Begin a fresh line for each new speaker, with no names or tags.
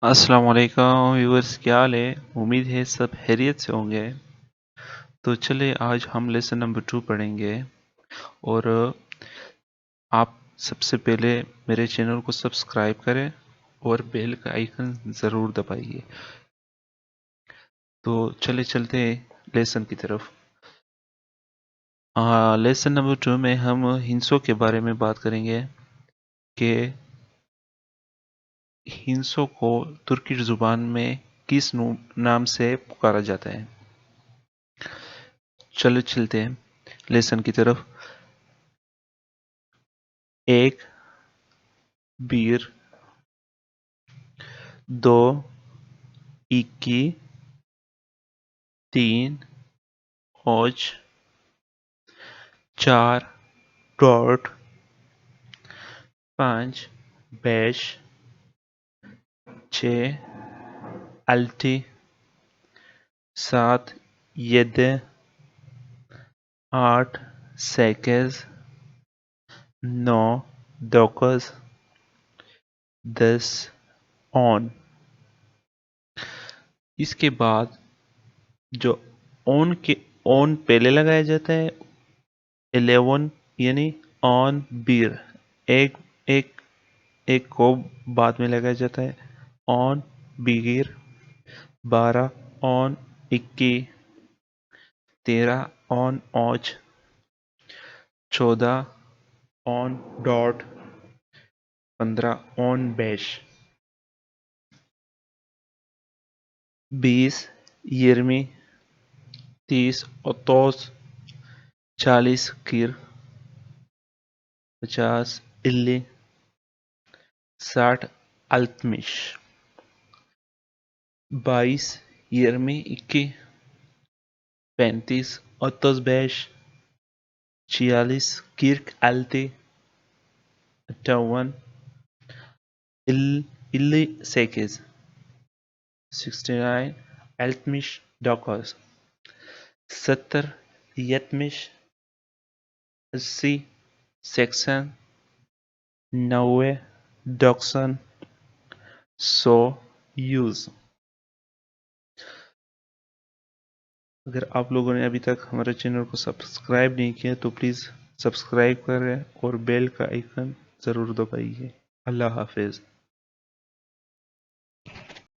السلام علیکم ویورز، کیا حال ہے؟ امید ہے سب خیریت سے ہوں گے۔ تو چلے آج ہم لیسن نمبر 2 پڑھیں گے، اور آپ سب سے پہلے میرے چینل کو سبسکرائب کریں اور بیل کا آئیکن ضرور دبائیے۔ تو چلے چلتے ہیں لیسن کی طرف۔ لیسن نمبر 2 میں ہم ہنسوں کے بارے میں بات کریں گے کہ ہنسوں کو ترکی زبان میں کس نام سے پکارا جاتا ہے۔ چلو چلتے ہیں لیسن کی طرف۔ ایک بیر، دو اکی، تین اوچ، چار ڈاٹ، پانچ بیش، چھ الٹی، سات یدے، آٹھ سیکز، نو ڈوکز، 10 آن۔ اس کے بعد جو اون پہلے لگایا جاتا ہے 11 یعنی آن بیر، ایک ایک ایک کو بعد میں لگایا جاتا ہے آن بیر۔ 12 آن اکی، 13 آن اوچ، 14 آن ڈاٹ، 15 آن بیش، 20 یرمی، 30 اوتوس، 40 کیر، 50 الی، 60 التمش، 22 یرمی اکی، 35 اوتوس بیش، 46 کیرک التی، 58 الی سیکز، 69 التمش ڈاکوز، 70 یتمش، 80 سیکسن، 90 ڈاکسن، 100 یوز۔ اگر آپ لوگوں نے ابھی تک ہمارے چینل کو سبسکرائب نہیں کیا تو پلیز سبسکرائب کریں اور بیل کا آئیکن ضرور دبائیے۔ اللہ حافظ۔